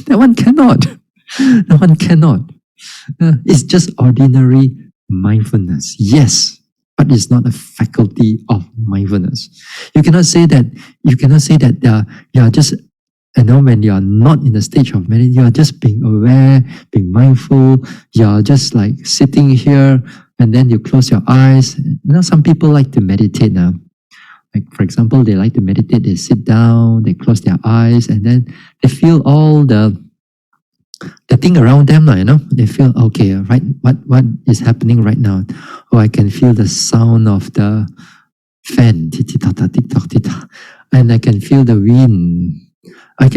That one cannot. It's just ordinary mindfulness. Yes. But it's not a faculty of mindfulness. You cannot say that you are just, when you are not in the stage of meditation, you are just being aware, being mindful, you are just like sitting here and then you close your eyes. Some people like to meditate now. Like, for example, they like to meditate, they sit down, they close their eyes, and then they feel all the thing around them, they feel, okay, right, what is happening right now? Oh, I can feel the sound of the fan, and I can feel the wind. I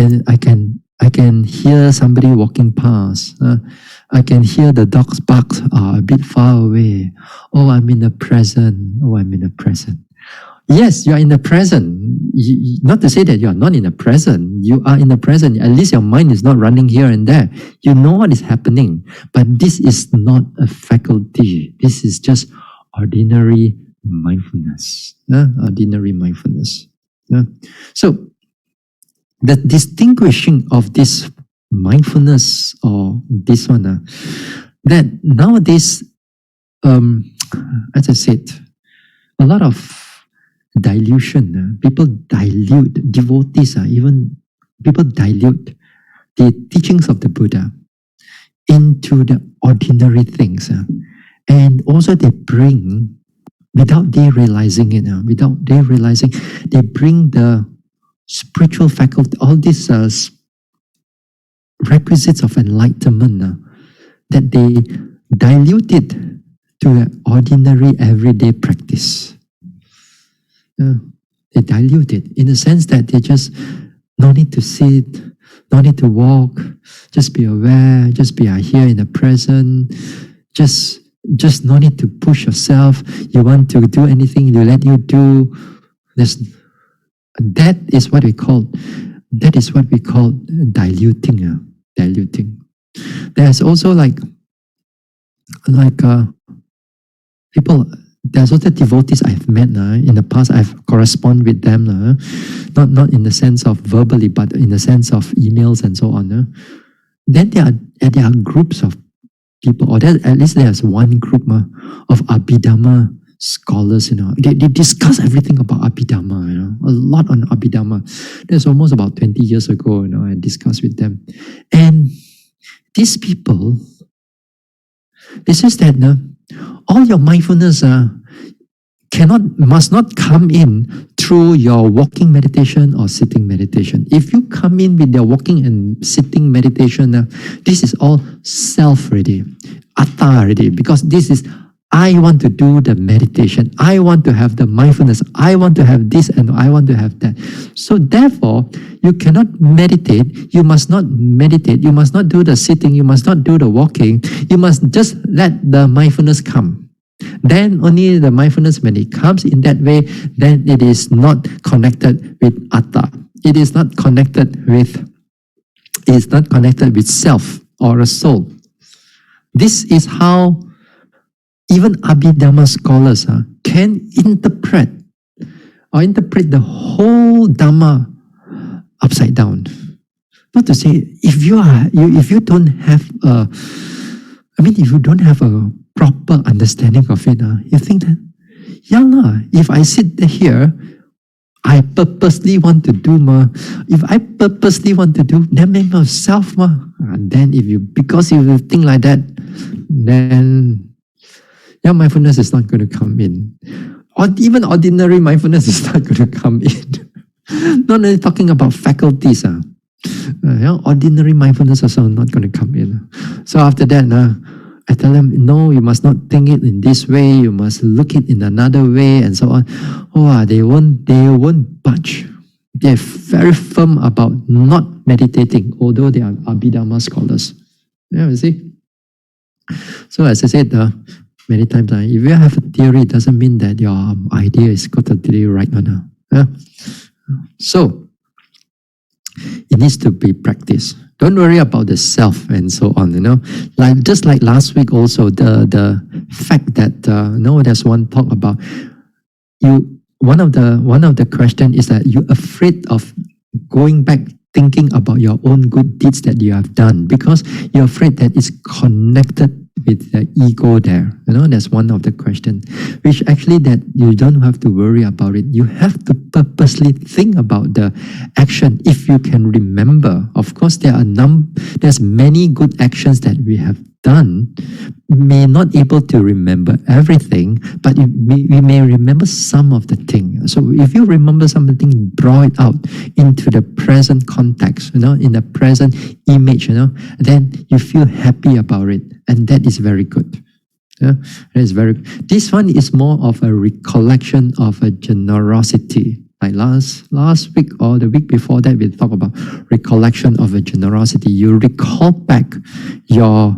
can hear somebody walking past. I can hear the dogs bark a bit far away. Oh, I'm in the present. Yes, you are in the present. Not to say that you are not in the present. You are in the present. At least your mind is not running here and there. You know what is happening. But this is not a faculty. This is just ordinary mindfulness. Ordinary mindfulness. So, the distinguishing of this mindfulness or this one, that nowadays, as I said, a lot of dilution. People dilute, devotees, even people dilute the teachings of the Buddha into the ordinary things. And also they bring, without they realizing it, they bring the spiritual faculty, all these requisites of enlightenment, that they dilute it to an ordinary everyday practice. They dilute it in the sense that they just no need to sit, no need to walk, just be aware, just be here in the present, just no need to push yourself. You want to do anything, you let you do. That is what we call diluting. Diluting. There's also like people, there's also devotees I've met in the past. I've corresponded with them, not in the sense of verbally, but in the sense of emails and so on. Then there are groups of people, or at least there's one group of Abhidhamma scholars. They discuss everything about Abhidhamma. A lot on Abhidhamma. That's almost about 20 years ago. I discussed with them, and these people, they says that all your mindfulness must not come in through your walking meditation or sitting meditation. If you come in with your walking and sitting meditation, this is all self already, atta already, because this is I want to do the meditation. I want to have the mindfulness. I want to have this and I want to have that. So therefore, you cannot meditate. You must not meditate. You must not do the sitting. You must not do the walking. You must just let the mindfulness come. Then only the mindfulness, when it comes in that way, then it is not connected with atta. It is not connected with self or a soul. This is how even Abhidhamma scholars can interpret the whole Dhamma upside down. Not to say if you don't have a proper understanding of it, you think that if I sit here, I purposely want to do if I purposely want to do, then make myself then if you think like that, then your mindfulness is not going to come in. Or even ordinary mindfulness is not going to come in. Not only talking about faculties. Ordinary mindfulness also not going to come in. So after that, I tell them, no, you must not think it in this way. You must look it in another way, and so on. They won't budge. They're very firm about not meditating, although they are Abhidhamma scholars. Yeah, you see. So as I said, many times, if you have a theory, it doesn't mean that your idea is totally right or not. So it needs to be practiced. Don't worry about the self and so on. Just like last week also, the fact that there's one talk about you. One of the question is that you're afraid of going back thinking about your own good deeds that you have done because you're afraid that it's connected with the ego there. That's one of the questions, which actually that you don't have to worry about it. You have to purposely think about the action if you can remember. Of course, there's many good actions that we have done. We may not able to remember everything, but we may remember some of the thing. So if you remember some of the thing, draw it out into the present context, in the present image, then you feel happy about it. And that is very good. This one is more of a recollection of a generosity. Like last week or the week before that, we talked about recollection of a generosity. You recall back your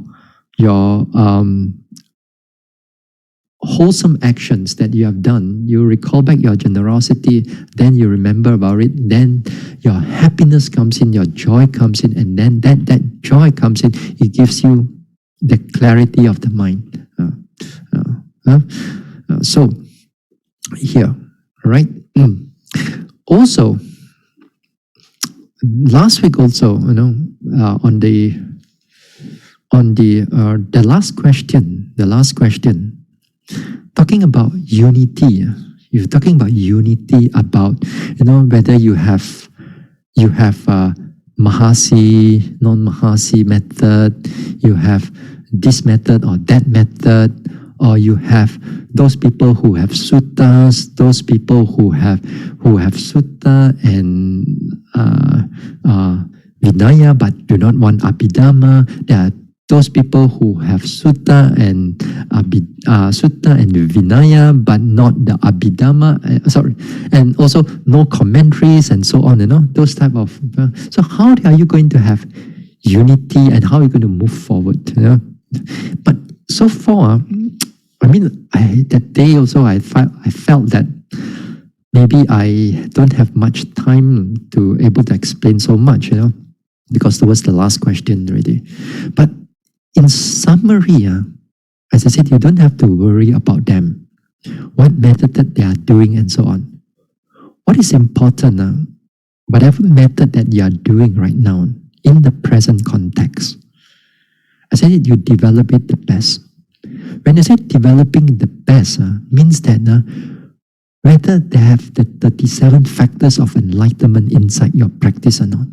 wholesome actions that you have done. You recall back your generosity, then you remember about it, then your happiness comes in, your joy comes in, and then that joy comes in, it gives you the clarity of the mind. So here, right? Also, last week also, on the last question, talking about unity. You're talking about unity, about whether you have Mahasi, non-Mahasi method, you have this method or that method, or you have those people who have suttas, those people who have sutta and Vinaya but do not want Abhidhamma. There are those people who have sutta and Vinaya but not the Abhidhamma. And also no commentaries and so on. Those type of. So how are you going to have unity and how are you going to move forward? But so far, that day also I felt that maybe I don't have much time to able to explain so much, because that was the last question already. But in summary, as I said, you don't have to worry about them. what method that they are doing, and so on. What is important, whatever method that you are doing right now in the present context, I said you develop it the best. When I say developing the best, means that whether they have the 37 factors of enlightenment inside your practice or not.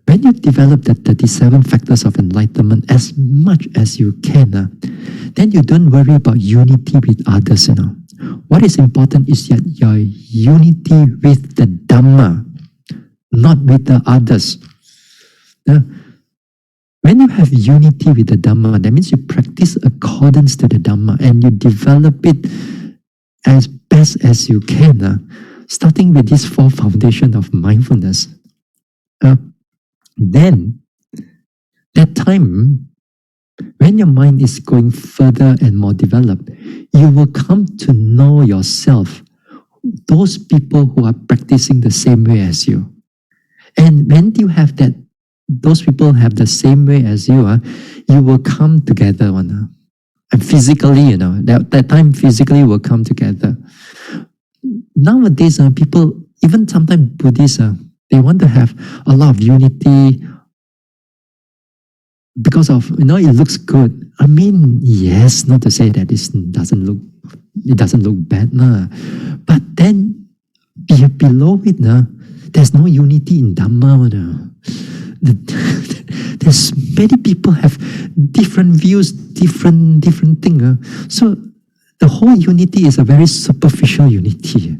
When you develop the 37 factors of enlightenment as much as you can, then you don't worry about unity with others. What is important is that your unity with the Dhamma, not with the others. When you have unity with the Dhamma, that means you practice accordance to the Dhamma and you develop it as best as you can, starting with this 4 foundation of mindfulness. Then, that time, when your mind is going further and more developed, you will come to know yourself, those people who are practicing the same way as you. And when you have that, those people have the same way as you, you will come together. And physically, that time physically will come together. Nowadays, people, even sometimes Buddhists, they want to have a lot of unity because of, it looks good. I mean, yes, not to say that it doesn't look bad. But then, below it, there's no unity in Dhamma. There's many people have different views, different thing. So the whole unity is a very superficial unity.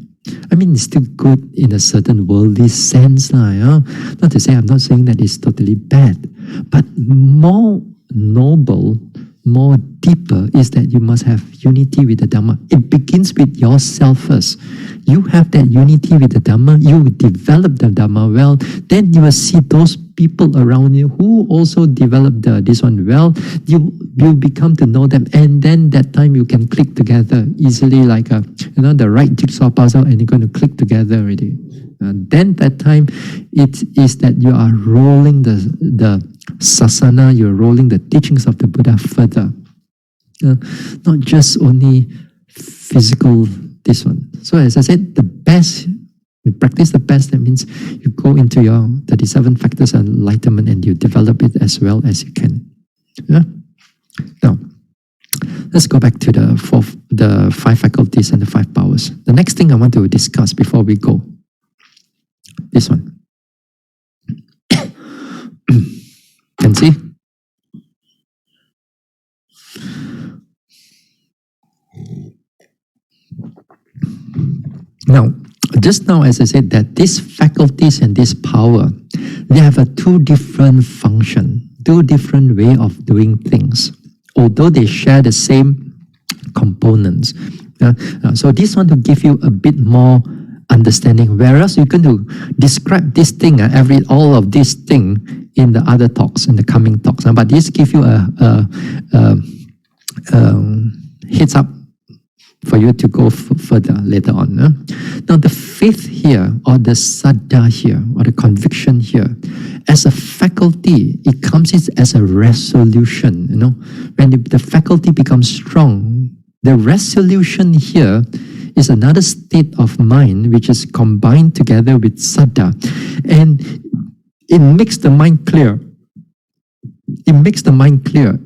I mean, it's still good in a certain worldly sense. Not to say, I'm not saying that it's totally bad. But more noble, more deeper is that you must have unity with the Dhamma. It begins with yourself first. You have that unity with the Dhamma, you develop the Dhamma well, then you will see those people around you who also develop this one well. You become to know them, and then that time you can click together easily like the right jigsaw puzzle, and you're going to click together already. Then that time it is that you are rolling the sasana, you're rolling the teachings of the Buddha further. Not just only physical this one. So as I said, the best, you practice the best, that means you go into your 37 factors of enlightenment and you develop it as well as you can. Now, let's go back to the 5 faculties and the 5 powers. The next thing I want to discuss before we go, this one. Can see? Now, just now, as I said, that these faculties and this power, they have a 2 different function, 2 different way of doing things, although they share the same components. So this one to give you a bit more understanding, whereas you're going to describe this thing, all of this thing in the other talks, in the coming talks. But this give you a heads up for you to go further later on. Now the faith here, or the saddha here, or the conviction here, as a faculty, it comes as a resolution. When the faculty becomes strong, the resolution here is another state of mind which is combined together with saddha, and it makes the mind clear. It makes the mind clear.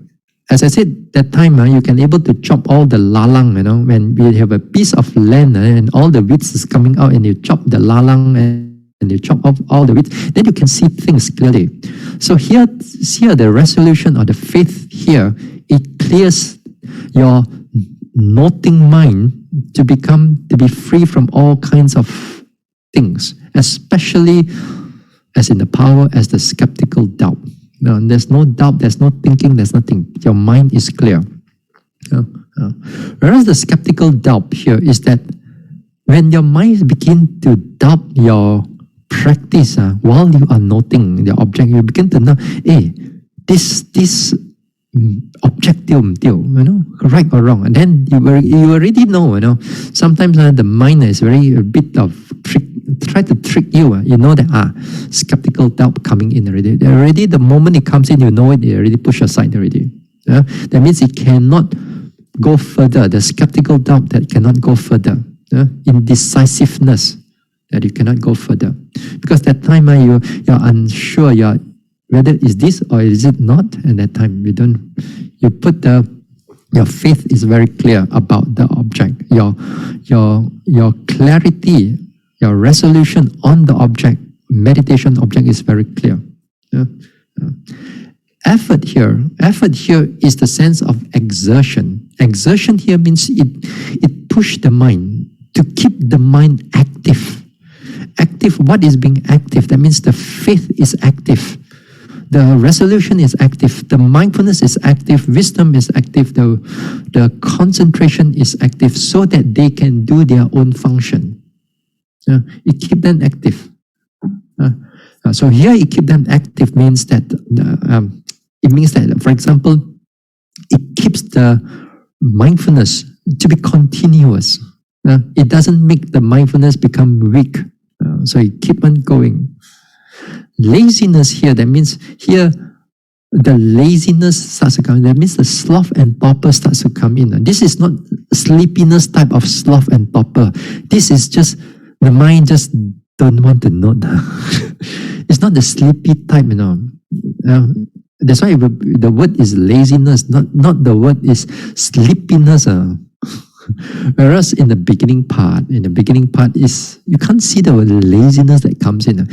As I said, that time you can able to chop all the lalang, when we have a piece of land and all the weeds is coming out, and you chop the lalang and you chop off all the weeds, then you can see things clearly. So here the resolution or the faith here, it clears your noting mind to be free from all kinds of things, especially as in the power as the skeptical doubt. No, there's no doubt, there's no thinking, there's nothing. Your mind is clear. Whereas the skeptical doubt here is that when your mind begins to doubt your practice while you are noting the object, you begin to know, this objective, right or wrong. And then you already know, sometimes the mind is a bit of try to trick you. You know that skeptical doubt coming in already. The moment it comes in, you know it already push aside already. That means it cannot go further, the skeptical doubt that cannot go further, indecisiveness that you cannot go further. Because that time you're unsure, whether is this or is it not, and that time your faith is very clear about the object. Your clarity, your resolution on the object, meditation object is very clear. Effort here is the sense of exertion. Exertion here means it push the mind to keep the mind active. Active, what is being active? That means the faith is active. The resolution is active. The mindfulness is active. Wisdom is active. The concentration is active so that they can do their own function. It keeps them active. So here it keeps them active means that, for example, it keeps the mindfulness to be continuous. It doesn't make the mindfulness become weak. So it keeps on going. Laziness here, that means here the laziness starts to come in. That means the sloth and torpor starts to come in. This is not sleepiness type of sloth and torpor. This is just the mind just don't want to know. It's not the sleepy type, that's why the word is laziness, not the word is sleepiness. Whereas in the beginning part is, you can't see the laziness that comes in.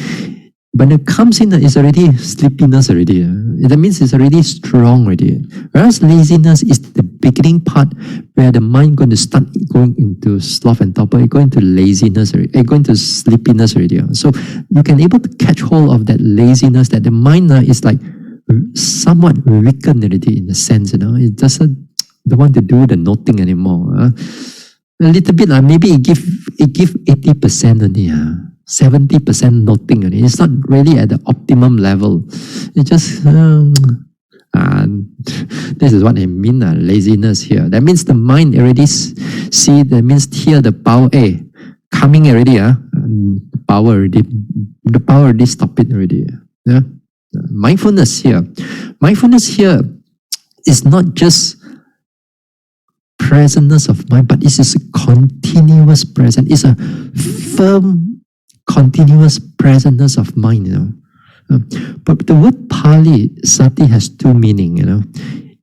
When it comes in, it's already sleepiness already. That means it's already strong already. Whereas laziness is the beginning part where the mind going to start going into sloth and torpor, going to laziness already, going to sleepiness already. So you can able to catch hold of that laziness, that the mind is like somewhat weakened already in a sense. It doesn't want to do the noting anymore. A little bit, maybe it give 80% only. 70% noting. It's not really at the optimum level. It just, this is what I mean, laziness here. That means the mind already see, that means here the power coming already. The power already stop it already. Mindfulness here is not just presence of mind, but it is a continuous presence. It's a firm continuous presence of mind, But the word Pali, sati, has two meanings,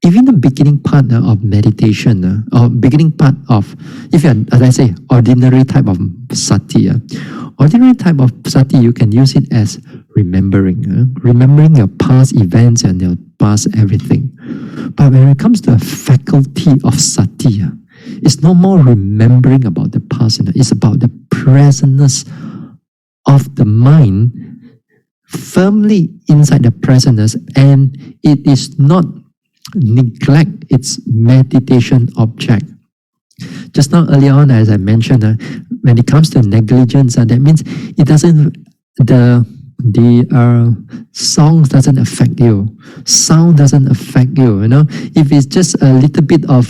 Even the beginning part of meditation, or beginning part of, if you're, as I say, ordinary type of sati, ordinary type of sati, you can use it as remembering, remembering your past events and your past everything. But when it comes to a faculty of sati, it's no more remembering about the past, it's about the presence of the mind firmly inside the presence, and it is not neglect its meditation object. Just now earlier on, as I mentioned, when it comes to negligence, that means it doesn't, the songs doesn't affect you, sound doesn't affect you. If it's just a little bit of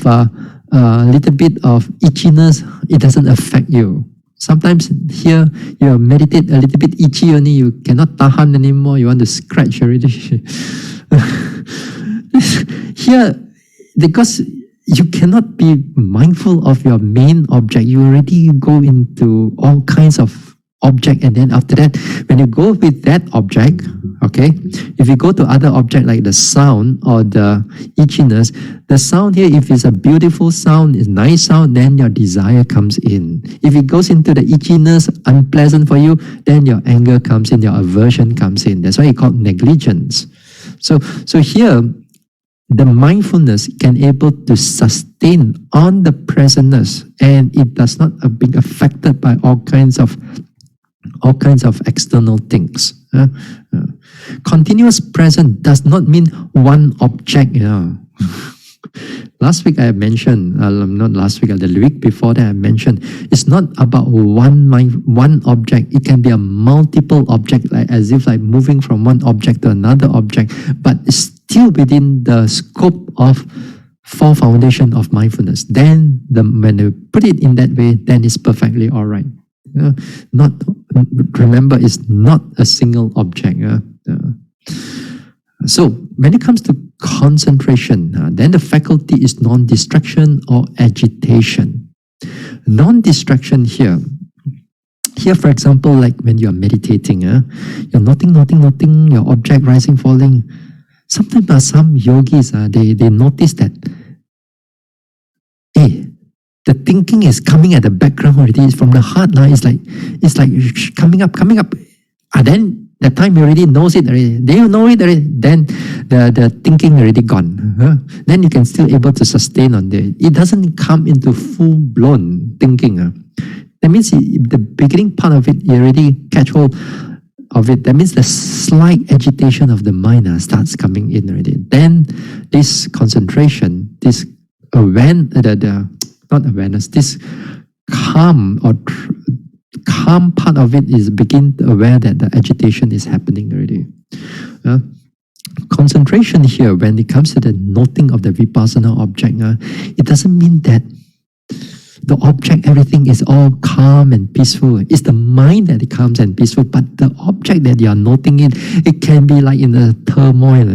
itchiness, it doesn't affect you. Sometimes here you meditate a little bit itchy only, you cannot tahan anymore, you want to scratch already. Here, because you cannot be mindful of your main object, you already go into all kinds of object, and then after that, when you go with that object, okay, if you go to other object like the sound or the itchiness, the sound here, if it's a beautiful sound, it's nice sound, then your desire comes in. If it goes into the itchiness, unpleasant for you, then your anger comes in, your aversion comes in. That's why it's called negligence. So here, the mindfulness can able to sustain on the presentness, and it does not be affected by all kinds of external things. Continuous present does not mean one object. Last week I mentioned, not last week, the week before that I mentioned, it's not about one object. It can be a multiple object, like as if like moving from one object to another object, but it's still within the scope of four foundation of mindfulness. Then when you put it in that way, then it's perfectly all right. Remember, it's not a single object. So when it comes to concentration. Then the faculty is non-distraction or agitation. Non-distraction here. Here, for example, like when you are meditating, you're noting your object rising, falling. Sometimes some yogis, they notice that, hey, the thinking is coming at the background already. It's from the heart now. It's like coming up. Then the time you already knows it already. Then you know it already. Then the thinking already gone. Then you can still able to sustain on there. It doesn't come into full blown thinking. That means the beginning part of it, you already catch hold of it. That means the slight agitation of the mind starts coming in already. Then this concentration, this not awareness, this calm part of it is begin aware that the agitation is happening already. Concentration here, when it comes to the noting of the vipassana object, it doesn't mean that the object, everything is all calm and peaceful. It's the mind that it calms and peaceful, but the object that you are noting it can be like in a turmoil,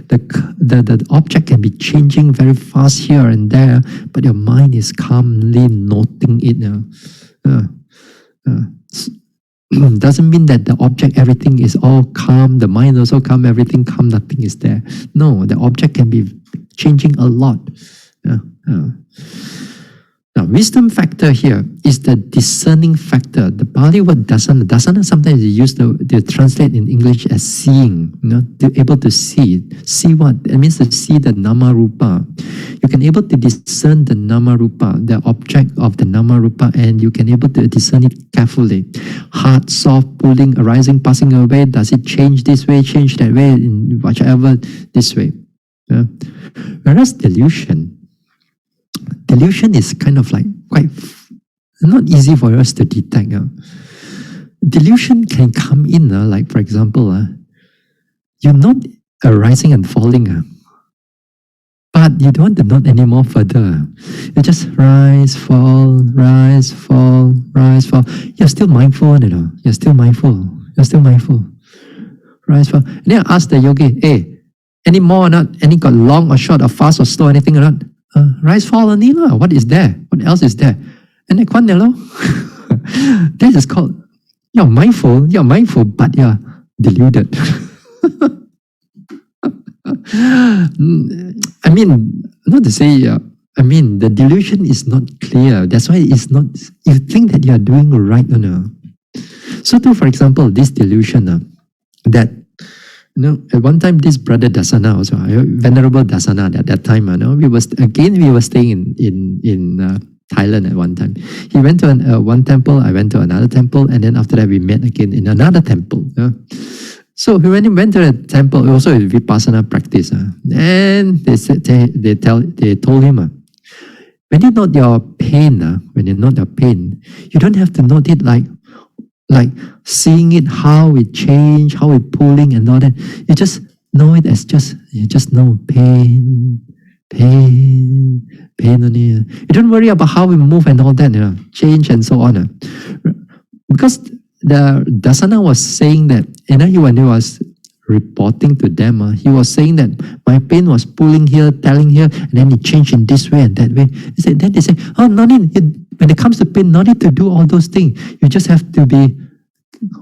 The object can be changing very fast here and there, but your mind is calmly noting it. Doesn't mean that the object, everything is all calm, the mind also calm, everything calm, nothing is there. No, the object can be changing a lot. Now, wisdom factor here is the discerning factor. The Pali word dasana. Dasana sometimes is used to translate in English as seeing, to able to see. See what? It means to see the nama rupa. You can able to discern the nama rupa, the object of the nama rupa, and you can able to discern it carefully. Hard, soft, pulling, arising, passing away. Does it change this way, change that way, in whichever this way? Whereas delusion is kind of like quite not easy for us to detect. Delusion can come in, like for example, you're not arising and falling, but you don't want to note anymore further. You just rise, fall, rise, fall, rise, fall. You're still mindful, You're still mindful. Rise, fall. And then I ask the yogi, hey, any more or not? Any got long or short or fast or slow, anything or not? Rise, fall only lah. What is there? What else is there? And then this is called, you're mindful, but you're deluded. I mean, not to say, the delusion is not clear. That's why it's not, you think that you are doing right or no. So too, for example, this delusion, that at one time, this brother Dasana also, Venerable Dasana at that time, we were staying in Thailand at one time. He went to one temple, I went to another temple, and then after that we met again in another temple. So when he went to the temple, also a Vipassana practice, and they told him, when you note your pain, you don't have to note it like seeing it, how it changed, how it pulling and all that. You just know it as you just know pain only. You don't worry about how we move and all that, change and so on. Because the Dasana was saying that, when he was reporting to them, he was saying that my pain was pulling here, telling here, and then it changed in this way and that way. Then they say, oh, no need. When it comes to pain, no need to do all those things. You just have to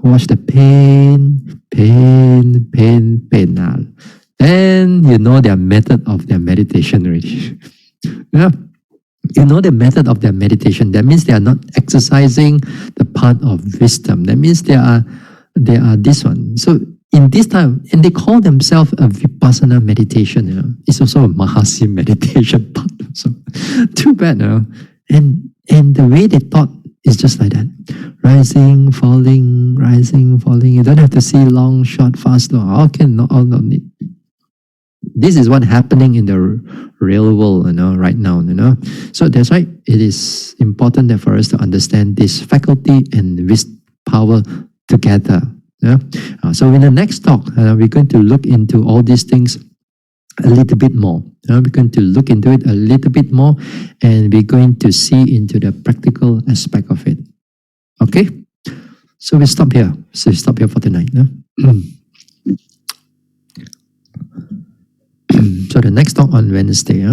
watch the pain. Then you know their method of their meditation already. You know the method of their meditation. That means they are not exercising the part of wisdom. That means they are this one. So in this time, and they call themselves a Vipassana meditation. It's also a Mahasi meditation part. So too bad. And the way they taught is just like that. Rising, falling, rising, falling. You don't have to see long, short, fast, slow. All need. This is what's happening in the real world, right now, So that's why it is important that for us to understand this faculty and this power together. So in the next talk, we're going to look into all these things a little bit more. We're going to look into it a little bit more, and we're going to see into the practical aspect of it. Okay? So we stop here. So we stop here for tonight. So the next talk on Wednesday.